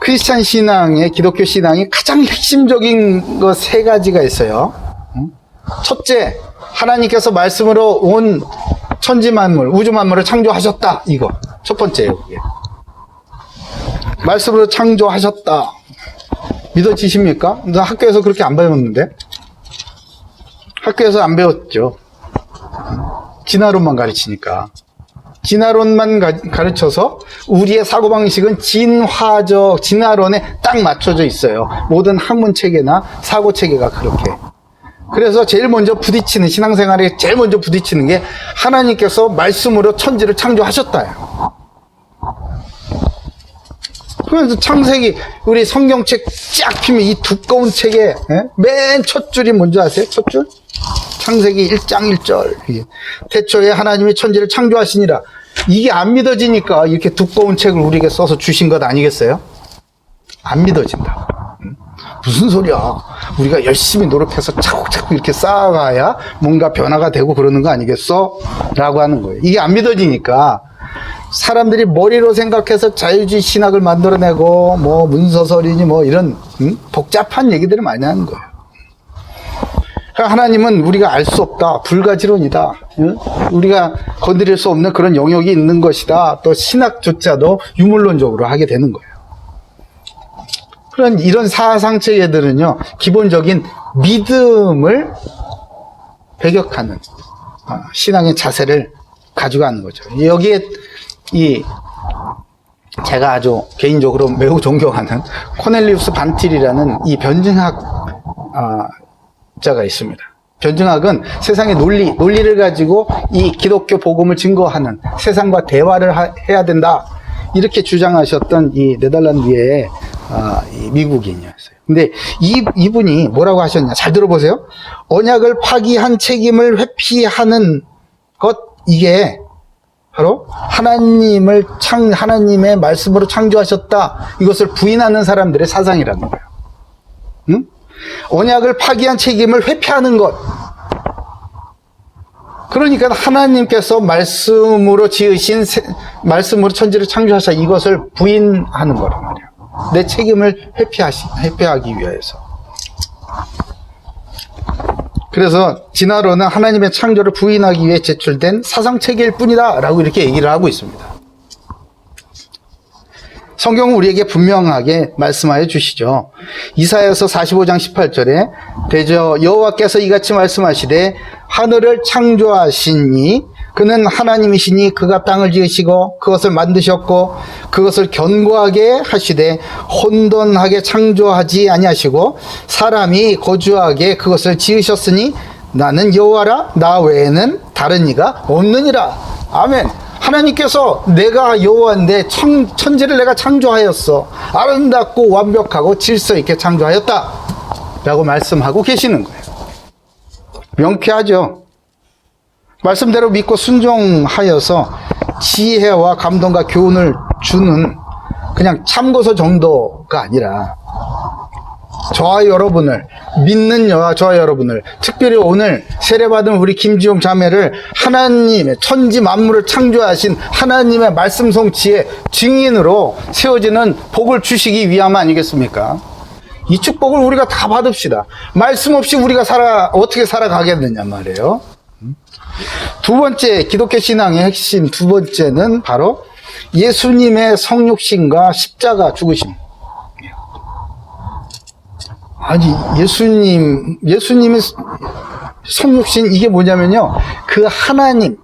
크리스찬 신앙의 기독교 신앙이 가장 핵심적인 거 세 가지가 있어요. 첫째, 하나님께서 말씀으로 온 천지 만물, 우주 만물을 창조하셨다. 이거 첫 번째예요. 그게. 말씀으로 창조하셨다. 믿어지십니까? 나 학교에서 그렇게 안 배웠는데. 학교에서 안 배웠죠. 진화론만 가르치니까. 진화론만 가르쳐서 우리의 사고방식은 진화적 진화론에 딱 맞춰져 있어요. 모든 학문체계나 사고체계가 그렇게. 그래서 제일 먼저 부딪히는, 신앙생활에 제일 먼저 부딪히는 게 하나님께서 말씀으로 천지를 창조하셨다요. 그래서 창세기, 우리 성경책 쫙 피면 이 두꺼운 책에 맨 첫 줄이 뭔지 아세요? 첫 줄? 창세기 1장 1절. 태초에 하나님이 천지를 창조하시니라. 이게 안 믿어지니까 이렇게 두꺼운 책을 우리에게 써서 주신 것 아니겠어요? 안 믿어진다. 무슨 소리야. 우리가 열심히 노력해서 차곡차곡 이렇게 쌓아가야 뭔가 변화가 되고 그러는 거 아니겠어? 라고 하는 거예요. 이게 안 믿어지니까 사람들이 머리로 생각해서 자유주의 신학을 만들어내고 뭐 문서설이니 뭐 이런 복잡한 얘기들을 많이 하는 거예요. 하나님은 우리가 알 수 없다. 불가지론이다. 우리가 건드릴 수 없는 그런 영역이 있는 것이다. 또 신학조차도 유물론적으로 하게 되는 거예요. 그런 이런 사상체계들은요, 기본적인 믿음을 배격하는 신앙의 자세를 가져가는 거죠. 여기에 제가 아주 개인적으로 매우 존경하는 코넬리우스 반틸이라는 이 변증학 자가 있습니다. 변증학은 세상의 논리를 가지고 이 기독교 복음을 증거하는, 세상과 대화를 해야 된다, 이렇게 주장하셨던 이 네덜란드의 이 미국인이었어요. 근데 이분이 뭐라고 하셨냐? 잘 들어보세요. 언약을 파기한 책임을 회피하는 것, 이게 바로 하나님의 말씀으로 창조하셨다, 이것을 부인하는 사람들의 사상이라는 거예요. 응? 언약을 파기한 책임을 회피하는 것. 그러니까 하나님께서 말씀으로 지으신, 말씀으로 천지를 창조하셔, 이것을 부인하는 거란 말이에요. 내 책임을 회피하기 위해서. 그래서 진화론은 하나님의 창조를 부인하기 위해 제출된 사상체계일 뿐이다 라고 이렇게 얘기를 하고 있습니다. 성경은 우리에게 분명하게 말씀하여 주시죠. 이사야서 45장 18절에 대저 여호와께서 이같이 말씀하시되 하늘을 창조하시니 그는 하나님이시니 그가 땅을 지으시고 그것을 만드셨고 그것을 견고하게 하시되 혼돈하게 창조하지 아니하시고 사람이 거주하게 그것을 지으셨으니 나는 여호와라, 나 외에는 다른 이가 없느니라. 아멘. 하나님께서 내가 여호와인데 천지를 내가 창조하였어. 아름답고 완벽하고 질서 있게 창조하였다 라고 말씀하고 계시는 거예요. 명쾌하죠. 말씀대로 믿고 순종하여서 지혜와 감동과 교훈을 주는 그냥 참고서 정도가 아니라 저와 여러분을, 믿는 저와 여러분을, 특별히 오늘 세례받은 우리 김지용 자매를 하나님의 천지 만물을 창조하신 하나님의 말씀 성취의 증인으로 세워지는 복을 주시기 위함 아니겠습니까? 이 축복을 우리가 다 받읍시다. 말씀 없이 우리가 어떻게 살아가겠느냐 말이에요. 두 번째, 기독교 신앙의 핵심 두 번째는 바로 예수님의 성육신과 십자가 죽으심. 아니, 예수님의 성육신, 이게 뭐냐면요, 그 하나님,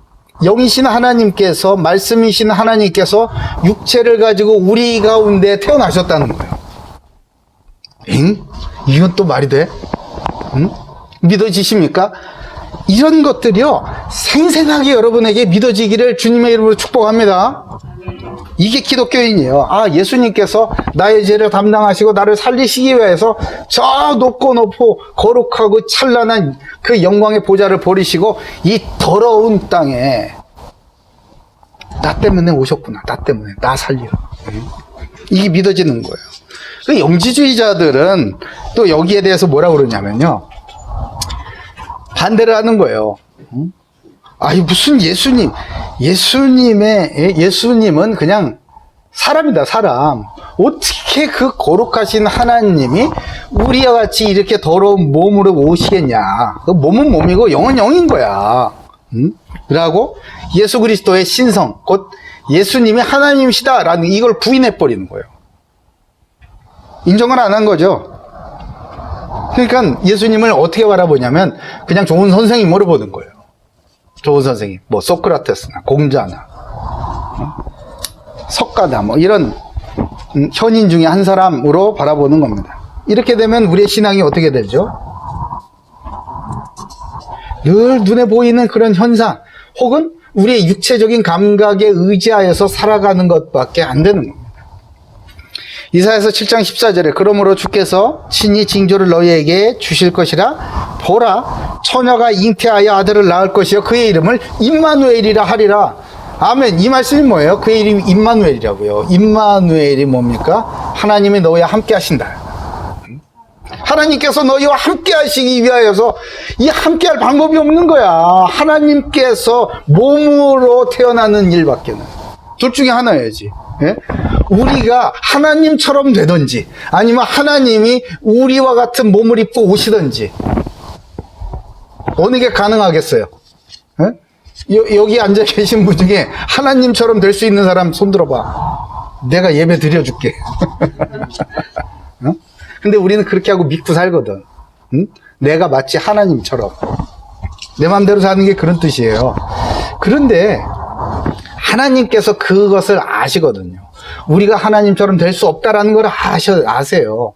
영이신 하나님께서, 말씀이신 하나님께서 육체를 가지고 우리 가운데 태어나셨다는 거예요. 엥? 이건 또 말이 돼? 응? 믿어지십니까? 이런 것들이요, 생생하게 여러분에게 믿어지기를 주님의 이름으로 축복합니다. 이게 기독교인이에요. 아, 예수님께서 나의 죄를 담당하시고 나를 살리시기 위해서 저 높고 높고 거룩하고 찬란한 그 영광의 보좌를 버리시고 이 더러운 땅에 나 때문에 오셨구나. 나 때문에. 나 살리러. 이게 믿어지는 거예요. 그 영지주의자들은 또 여기에 대해서 뭐라고 그러냐면요, 반대를 하는 거예요. 아니, 무슨 예수님은 그냥 사람이다, 사람. 어떻게 그 거룩하신 하나님이 우리와 같이 이렇게 더러운 몸으로 오시겠냐. 그 몸은 몸이고 영은 영인 거야. 라고 예수 그리스도의 신성, 곧 예수님이 하나님이시다라는 이걸 부인해버리는 거예요. 인정을 안 한 거죠. 그러니까 예수님을 어떻게 바라보냐면 그냥 좋은 선생님으로 보는 거예요. 좋은 선생님, 뭐 소크라테스나 공자나 석가나 뭐 이런 현인 중에 한 사람으로 바라보는 겁니다. 이렇게 되면 우리의 신앙이 어떻게 되죠? 늘 눈에 보이는 그런 현상 혹은 우리의 육체적인 감각에 의지하여서 살아가는 것밖에 안 되는 겁니다. 이사야서 7장 14절에 그러므로 주께서 친히 징조를 너희에게 주실 것이라 보라 처녀가 잉태하여 아들을 낳을 것이요 그의 이름을 임마누엘이라 하리라. 아멘. 이 말씀이 뭐예요? 그의 이름이 임마누엘이라고요. 임마누엘이 뭡니까? 하나님이 너희와 함께 하신다. 하나님께서 너희와 함께 하시기 위하여서 이 함께 할 방법이 없는 거야. 하나님께서 몸으로 태어나는 일밖에는. 둘 중에 하나여야지. 예? 우리가 하나님처럼 되든지 아니면 하나님이 우리와 같은 몸을 입고 오시든지 어느 게 가능하겠어요? 예? 여기 앉아 계신 분 중에 하나님처럼 될 수 있는 사람 손 들어봐. 내가 예배 드려줄게. 어? 근데 우리는 그렇게 하고 믿고 살거든. 응? 내가 마치 하나님처럼 내 마음대로 사는 게 그런 뜻이에요. 그런데 하나님께서 그것을 아시거든요. 우리가 하나님처럼 될 수 없다라는 걸 아세요.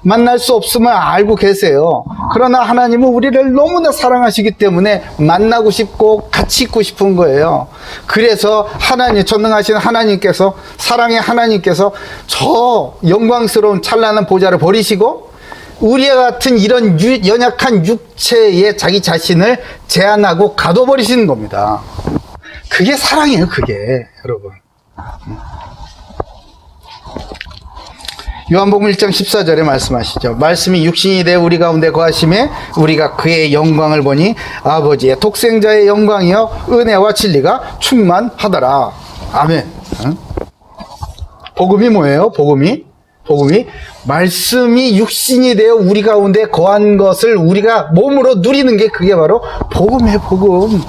만날 수 없음을 알고 계세요. 그러나 하나님은 우리를 너무나 사랑하시기 때문에 만나고 싶고 같이 있고 싶은 거예요. 그래서 하나님, 전능하신 하나님께서, 사랑의 하나님께서 저 영광스러운 찬란한 보좌를 버리시고 우리와 같은 이런 연약한 육체에 자기 자신을 제한하고 가둬버리시는 겁니다. 그게 사랑이에요, 그게, 여러분. 요한복음 1장 14절에 말씀하시죠. 말씀이 육신이 되어 우리 가운데 거하심에 우리가 그의 영광을 보니 아버지의 독생자의 영광이여 은혜와 진리가 충만하더라. 아멘. 복음이 뭐예요? 복음이 말씀이 육신이 되어 우리 가운데 거한 것을 우리가 몸으로 누리는 게 그게 바로 복음이에요, 복음.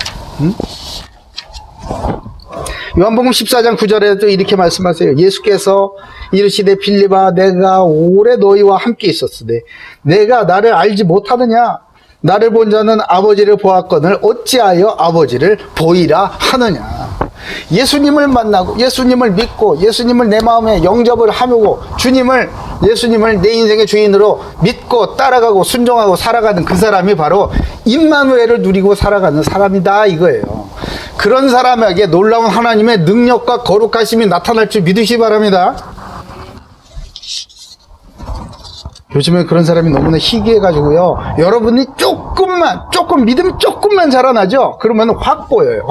요한복음 14장 9절에도 이렇게 말씀하세요. 예수께서 이르시되 빌립아 내가 오래 너희와 함께 있었으되 내가 나를 알지 못하느냐. 나를 본 자는 아버지를 보았거늘 어찌하여 아버지를 보이라 하느냐. 예수님을 만나고 예수님을 믿고 예수님을 내 마음에 영접을 하고 예수님을 내 인생의 주인으로 믿고 따라가고 순종하고 살아가는 그 사람이 바로 임마누엘을 누리고 살아가는 사람이다 이거예요. 그런 사람에게 놀라운 하나님의 능력과 거룩하심이 나타날 줄 믿으시기 바랍니다. 요즘에 그런 사람이 너무나 희귀해가지고요. 여러분이 조금 믿음이 조금만 자라나죠? 그러면 확 보여요.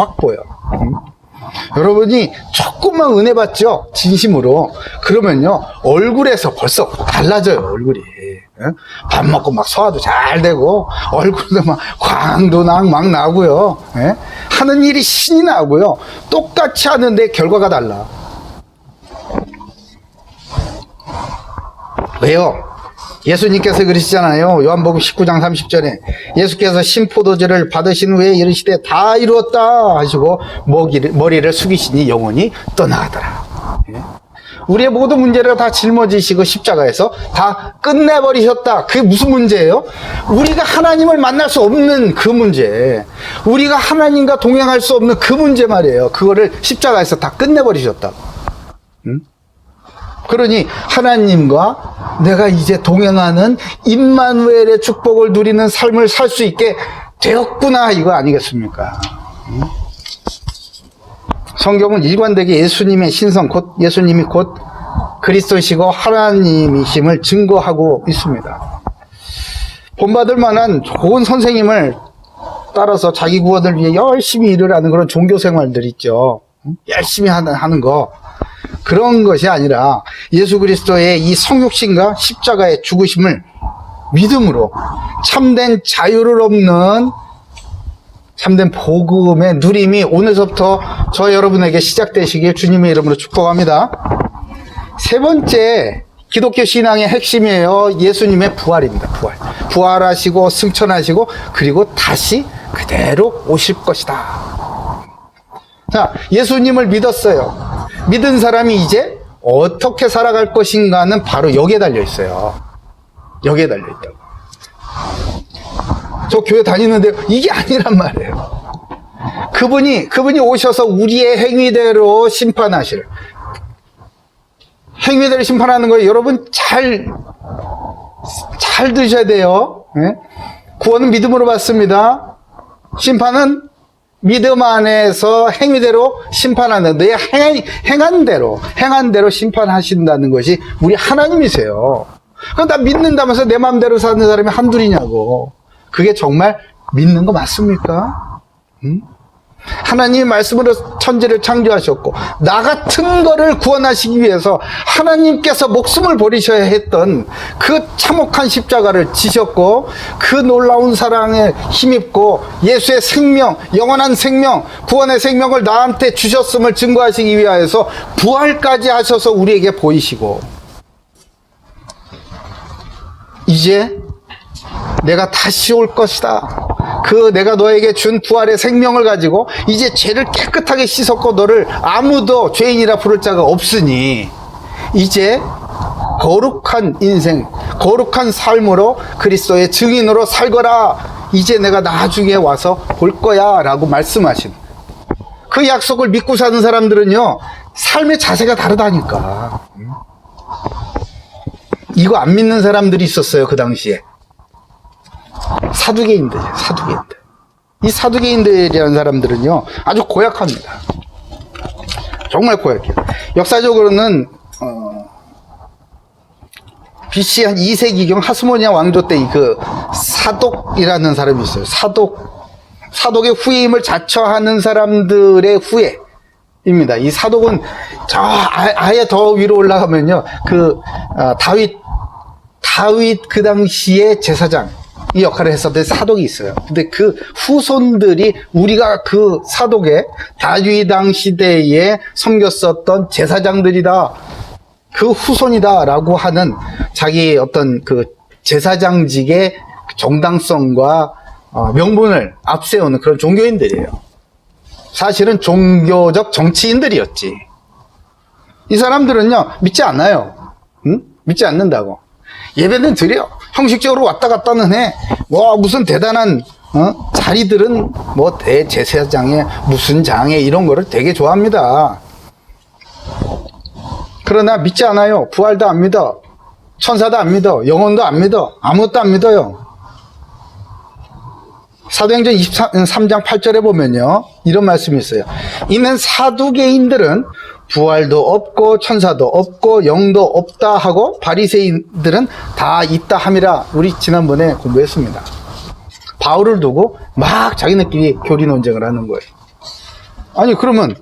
여러분이 조금만 은혜 받죠? 진심으로. 그러면요, 얼굴에서 벌써 달라져요, 얼굴이. 밥 먹고 막 소화도 잘 되고, 얼굴도 막 광도 막 나고요. 하는 일이 신이 나고요. 똑같이 하는데 결과가 달라. 왜요? 예수님께서 그러시잖아요. 요한복음 19장 30절에 예수께서 신포도주를 받으신 후에 이르시되 다 이루었다 하시고 머리를 숙이시니 영혼이 떠나가더라. 우리의 모든 문제를 다 짊어지시고 십자가에서 다 끝내버리셨다. 그게 무슨 문제예요? 우리가 하나님을 만날 수 없는 그 문제, 우리가 하나님과 동행할 수 없는 그 문제 말이에요. 그거를 십자가에서 다 끝내버리셨다. 그러니 하나님과 내가 이제 동행하는 임마누엘의 축복을 누리는 삶을 살 수 있게 되었구나 이거 아니겠습니까? 성경은 일관되게 예수님의 신성 예수님이 곧 그리스도시고 하나님이심을 증거하고 있습니다. 본받을 만한 좋은 선생님을 따라서 자기 구원을 위해 열심히 일을 하는 그런 종교 생활들 있죠. 열심히 하는 거. 그런 것이 아니라 예수 그리스도의 이 성육신과 십자가의 죽으심을 믿음으로 참된 자유를 얻는 참된 복음의 누림이 오늘서부터 저 여러분에게 시작되시길 주님의 이름으로 축복합니다. 세 번째 기독교 신앙의 핵심이에요. 예수님의 부활입니다. 부활하시고 승천하시고 그리고 다시 그대로 오실 것이다. 자, 예수님을 믿었어요. 믿은 사람이 이제 어떻게 살아갈 것인가는 바로 여기에 달려 있어요. 여기에 달려 있다고. 저 교회 다니는데 이게 아니란 말이에요. 그분이 오셔서 우리의 행위대로 심판하실. 행위대로 심판하는 거예요. 여러분 잘 들으셔야 돼요. 네? 구원은 믿음으로 받습니다. 심판은 믿음 안에서 행위대로 심판하는, 너의 행한 대로 심판하신다는 것이 우리 하나님이세요. 그럼 나 믿는다면서 내 마음대로 사는 사람이 한둘이냐고. 그게 정말 믿는 거 맞습니까? 응? 하나님의 말씀으로 천지를 창조하셨고 나 같은 거를 구원하시기 위해서 하나님께서 목숨을 버리셔야 했던 그 참혹한 십자가를 지셨고 그 놀라운 사랑에 힘입고 예수의 생명, 영원한 생명, 구원의 생명을 나한테 주셨음을 증거하시기 위하여서 부활까지 하셔서 우리에게 보이시고 이제 내가 다시 올 것이다. 그 내가 너에게 준 부활의 생명을 가지고 이제 죄를 깨끗하게 씻었고 너를 아무도 죄인이라 부를 자가 없으니 이제 거룩한 인생, 거룩한 삶으로 그리스도의 증인으로 살거라. 이제 내가 나중에 와서 볼 거야 라고 말씀하신 그 약속을 믿고 사는 사람들은요 삶의 자세가 다르다니까. 이거 안 믿는 사람들이 있었어요. 그 당시에 사두개인들. 이 사두개인들이라는 사람들은요 아주 고약합니다. 정말 고약해요. 역사적으로는 BC 한 2세기경 하스모니아 왕조 때 그 사독이라는 사람이 있어요. 사독의 후임을 자처하는 사람들의 후예입니다. 이 사독은 저 아예 더 위로 올라가면요 다윗 그 당시에 제사장 이 역할을 했었던 사독이 있어요. 근데 그 후손들이 우리가 그 사독의 다윗왕 시대에 섬겼었던 제사장들이다. 그 후손이다 라고 하는 자기 어떤 그 제사장직의 정당성과 명분을 앞세우는 그런 종교인들이에요. 사실은 종교적 정치인들이었지. 이 사람들은요 믿지 않아요. 응? 믿지 않는다고. 예배는 드려. 형식적으로 왔다 갔다는 해. 무슨 대단한 자리들은 뭐 대제사장에 무슨 장에 이런 거를 되게 좋아합니다. 그러나 믿지 않아요. 부활도 안 믿어. 천사도 안 믿어. 영혼도 안 믿어. 아무것도 안 믿어요. 사도행전 23장 8절에 보면요 이런 말씀이 있어요. 이는 사두개인들은 부활도 없고 천사도 없고 영도 없다 하고 바리새인들은 다 있다 함이라. 우리 지난번에 공부했습니다. 바울을 두고 막 자기네끼리 교리 논쟁을 하는 거예요. 아니 그러면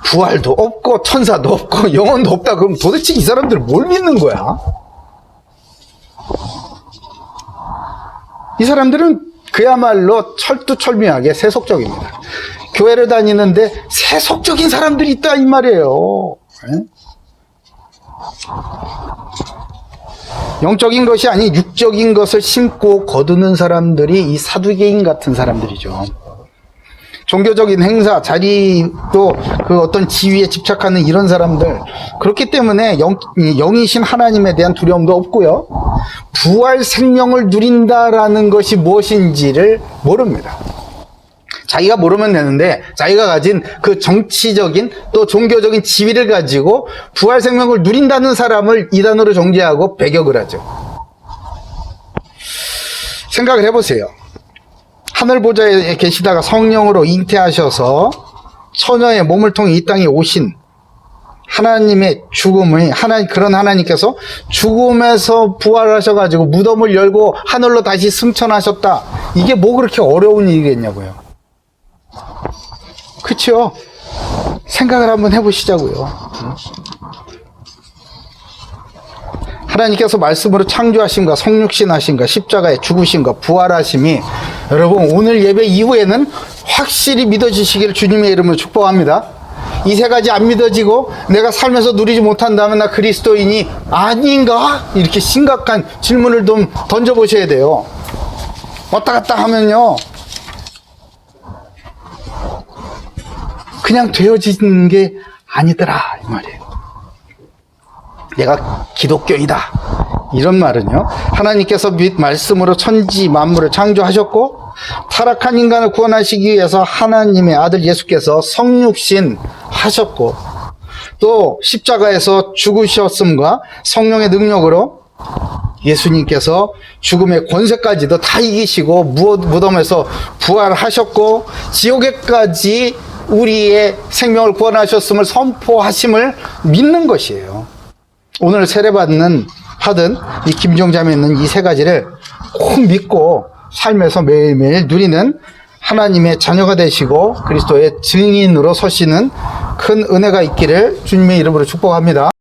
부활도 없고 천사도 없고 영혼도 없다 그럼 도대체 이 사람들 뭘 믿는 거야? 이 사람들은 그야말로 철두철미하게 세속적입니다. 교회를 다니는데 세속적인 사람들이 있다 이 말이에요. 영적인 것이 아닌 육적인 것을 심고 거두는 사람들이 이 사두개인 같은 사람들이죠. 종교적인 행사, 자리도 그 어떤 지위에 집착하는 이런 사람들. 그렇기 때문에 영이신 하나님에 대한 두려움도 없고요. 부활 생명을 누린다라는 것이 무엇인지를 모릅니다. 자기가 모르면 되는데 자기가 가진 그 정치적인 또 종교적인 지위를 가지고 부활 생명을 누린다는 사람을 이단으로 정죄하고 배격을 하죠. 생각을 해보세요. 하늘 보좌에 계시다가 성령으로 잉태하셔서 처녀의 몸을 통해 이 땅에 오신 하나님의 죽음의 그런 하나님께서 죽음에서 부활하셔가지고 무덤을 열고 하늘로 다시 승천하셨다. 이게 뭐 그렇게 어려운 일이겠냐고요. 그렇죠? 생각을 한번 해보시자고요. 하나님께서 말씀으로 창조하심과 성육신하심과 십자가에 죽으심과 부활하심이 여러분 오늘 예배 이후에는 확실히 믿어지시기를 주님의 이름으로 축복합니다. 이 세 가지 안 믿어지고 내가 살면서 누리지 못한다면 나 그리스도인이 아닌가? 이렇게 심각한 질문을 좀 던져보셔야 돼요. 왔다 갔다 하면요, 그냥 되어지는 게 아니더라 이 말이에요. 내가 기독교이다 이런 말은요, 하나님께서 말씀으로 천지 만물을 창조하셨고 타락한 인간을 구원하시기 위해서 하나님의 아들 예수께서 성육신 하셨고 또 십자가에서 죽으셨음과 성령의 능력으로 예수님께서 죽음의 권세까지도 다 이기시고 무덤에서 부활하셨고 지옥에까지 우리의 생명을 구원하셨음을 선포하심을 믿는 것이에요. 오늘 세례받는 이 김종자매는 이 세 가지를 꼭 믿고 삶에서 매일매일 누리는 하나님의 자녀가 되시고 그리스도의 증인으로 서시는 큰 은혜가 있기를 주님의 이름으로 축복합니다.